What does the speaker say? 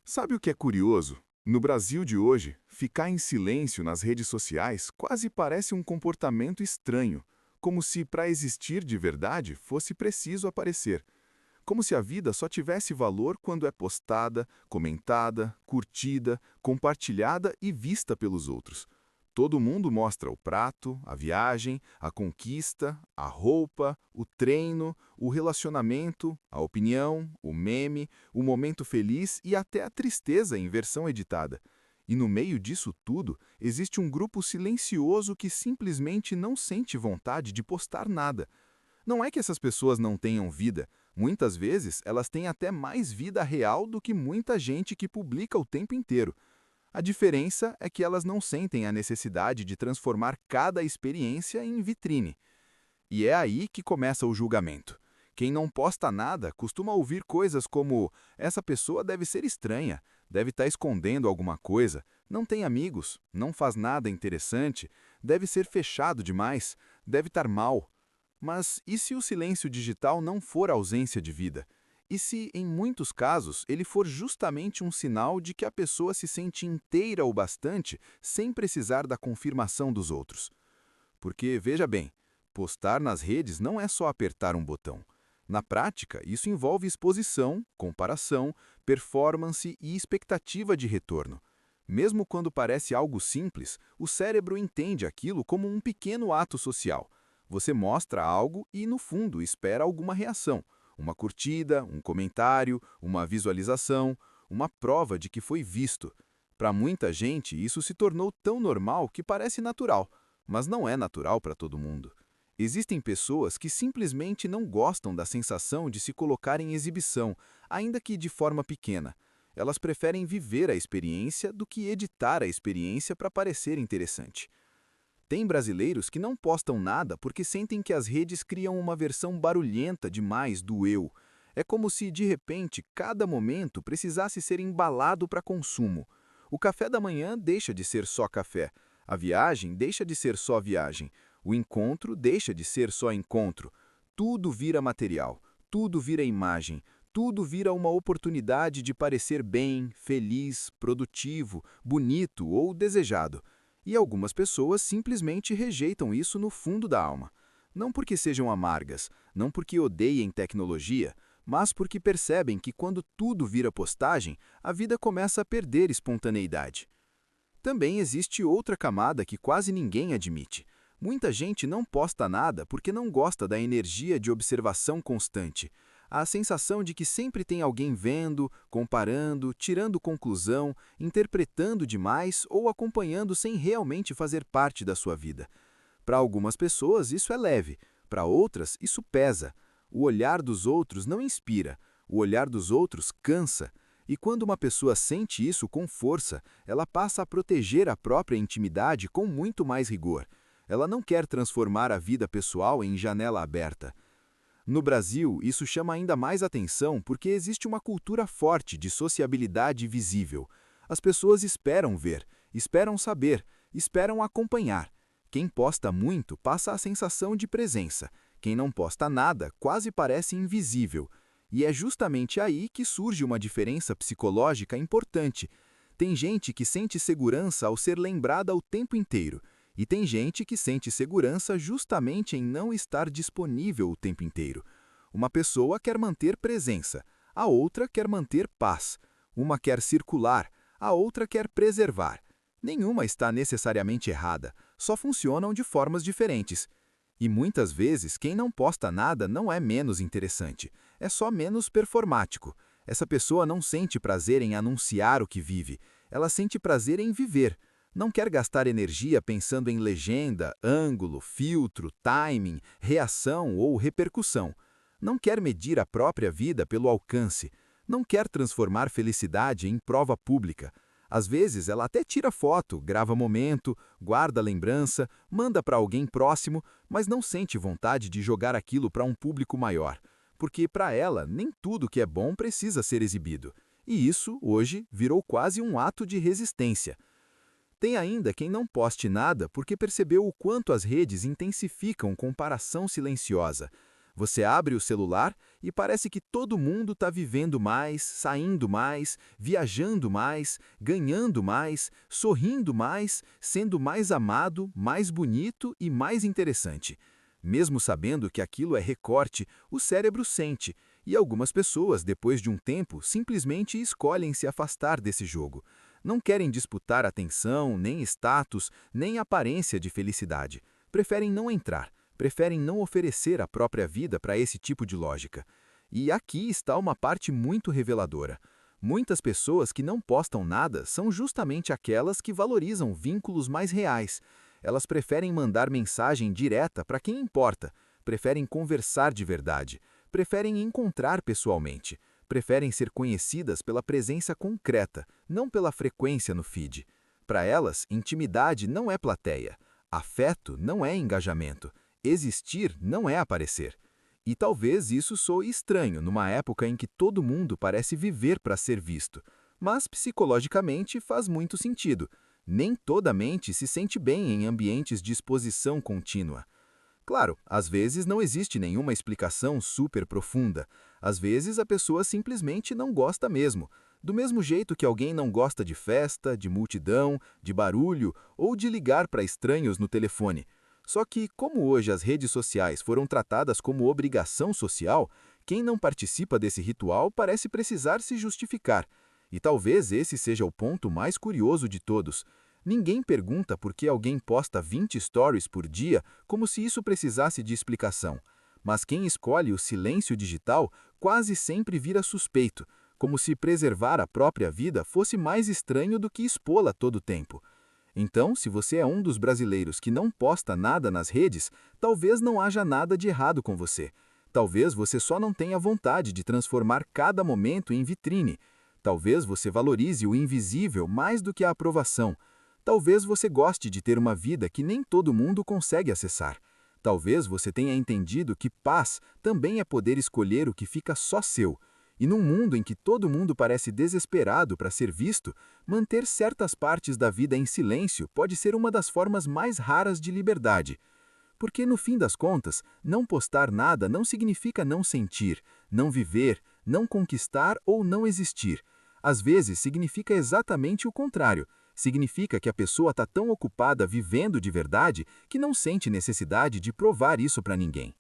Sabe o que é curioso? No Brasil de hoje, ficar em silêncio nas redes sociais quase parece um comportamento estranho, como se para existir de verdade fosse preciso aparecer. Como se a vida só tivesse valor quando é postada, comentada, curtida, compartilhada e vista pelos outros. Todo mundo mostra o prato, a viagem, a conquista, a roupa, o treino, o relacionamento, a opinião, o meme, o momento feliz e até a tristeza em versão editada. E no meio disso tudo, existe um grupo silencioso que simplesmente não sente vontade de postar nada. Não é que essas pessoas não tenham vida, muitas vezes elas têm até mais vida real do que muita gente que publica o tempo inteiro. A diferença é que elas não sentem a necessidade de transformar cada experiência em vitrine. E é aí que começa o julgamento. Quem não posta nada costuma ouvir coisas como: essa pessoa deve ser estranha, deve estar escondendo alguma coisa, não tem amigos, não faz nada interessante, deve ser fechado demais, deve estar mal. Mas e se o silêncio digital não for ausência de vida? E se, em muitos casos, ele for justamente um sinal de que a pessoa se sente inteira o bastante sem precisar da confirmação dos outros? Porque, veja bem, postar nas redes não é só apertar um botão. Na prática, isso envolve exposição, comparação, performance e expectativa de retorno. Mesmo quando parece algo simples, o cérebro entende aquilo como um pequeno ato social. Você mostra algo e, no fundo, espera alguma reação. Uma curtida, um comentário, uma visualização, uma prova de que foi visto. Para muita gente, isso se tornou tão normal que parece natural, mas não é natural para todo mundo. Existem pessoas que simplesmente não gostam da sensação de se colocar em exibição, ainda que de forma pequena. Elas preferem viver a experiência do que editar a experiência para parecer interessante. Tem brasileiros que não postam nada porque sentem que as redes criam uma versão barulhenta demais do eu. É como se, de repente, cada momento precisasse ser embalado para consumo. O café da manhã deixa de ser só café, a viagem deixa de ser só viagem, o encontro deixa de ser só encontro. Tudo vira material, tudo vira imagem, tudo vira uma oportunidade de parecer bem, feliz, produtivo, bonito ou desejado. E algumas pessoas simplesmente rejeitam isso no fundo da alma. Não porque sejam amargas, não porque odeiem tecnologia, mas porque percebem que quando tudo vira postagem, a vida começa a perder espontaneidade. Também existe outra camada que quase ninguém admite. Muita gente não posta nada porque não gosta da energia de observação constante. A sensação de que sempre tem alguém vendo, comparando, tirando conclusão, interpretando demais ou acompanhando sem realmente fazer parte da sua vida. Para algumas pessoas isso é leve, para outras isso pesa. O olhar dos outros não inspira, o olhar dos outros cansa. E quando uma pessoa sente isso com força, ela passa a proteger a própria intimidade com muito mais rigor. Ela não quer transformar a vida pessoal em janela aberta. No Brasil, isso chama ainda mais atenção porque existe uma cultura forte de sociabilidade visível. As pessoas esperam ver, esperam saber, esperam acompanhar. Quem posta muito passa a sensação de presença. Quem não posta nada quase parece invisível. E é justamente aí que surge uma diferença psicológica importante. Tem gente que sente segurança ao ser lembrada o tempo inteiro, e tem gente que sente segurança justamente em não estar disponível o tempo inteiro. Uma pessoa quer manter presença, a outra quer manter paz. Uma quer circular, a outra quer preservar. Nenhuma está necessariamente errada, só funcionam de formas diferentes. E muitas vezes quem não posta nada não é menos interessante, é só menos performático. Essa pessoa não sente prazer em anunciar o que vive, ela sente prazer em viver. Não quer gastar energia pensando em legenda, ângulo, filtro, timing, reação ou repercussão. Não quer medir a própria vida pelo alcance. Não quer transformar felicidade em prova pública. Às vezes ela até tira foto, grava momento, guarda lembrança, manda para alguém próximo, mas não sente vontade de jogar aquilo para um público maior. Porque para ela, nem tudo que é bom precisa ser exibido. E isso, hoje, virou quase um ato de resistência. Tem ainda quem não poste nada porque percebeu o quanto as redes intensificam comparação silenciosa. Você abre o celular e parece que todo mundo está vivendo mais, saindo mais, viajando mais, ganhando mais, sorrindo mais, sendo mais amado, mais bonito e mais interessante. Mesmo sabendo que aquilo é recorte, o cérebro sente, e algumas pessoas, depois de um tempo, simplesmente escolhem se afastar desse jogo. Não querem disputar atenção, nem status, nem aparência de felicidade. Preferem não entrar, preferem não oferecer a própria vida para esse tipo de lógica. E aqui está uma parte muito reveladora. Muitas pessoas que não postam nada são justamente aquelas que valorizam vínculos mais reais. Elas preferem mandar mensagem direta para quem importa, preferem conversar de verdade, preferem encontrar pessoalmente, preferem ser conhecidas pela presença concreta, não pela frequência no feed. Para elas, intimidade não é plateia, afeto não é engajamento, existir não é aparecer. E talvez isso soe estranho numa época em que todo mundo parece viver para ser visto, mas psicologicamente faz muito sentido. Nem toda mente se sente bem em ambientes de exposição contínua. Claro, às vezes não existe nenhuma explicação super profunda. Às vezes a pessoa simplesmente não gosta mesmo. Do mesmo jeito que alguém não gosta de festa, de multidão, de barulho ou de ligar para estranhos no telefone. Só que, como hoje as redes sociais foram tratadas como obrigação social, quem não participa desse ritual parece precisar se justificar. E talvez esse seja o ponto mais curioso de todos. Ninguém pergunta por que alguém posta 20 stories por dia como se isso precisasse de explicação. Mas quem escolhe o silêncio digital quase sempre vira suspeito, como se preservar a própria vida fosse mais estranho do que expô-la todo o tempo. Então, se você é um dos brasileiros que não posta nada nas redes, talvez não haja nada de errado com você. Talvez você só não tenha vontade de transformar cada momento em vitrine. Talvez você valorize o invisível mais do que a aprovação. Talvez você goste de ter uma vida que nem todo mundo consegue acessar. Talvez você tenha entendido que paz também é poder escolher o que fica só seu. E num mundo em que todo mundo parece desesperado para ser visto, manter certas partes da vida em silêncio pode ser uma das formas mais raras de liberdade. Porque, no fim das contas, não postar nada não significa não sentir, não viver, não conquistar ou não existir. Às vezes, significa exatamente o contrário. Significa que a pessoa está tão ocupada vivendo de verdade que não sente necessidade de provar isso para ninguém.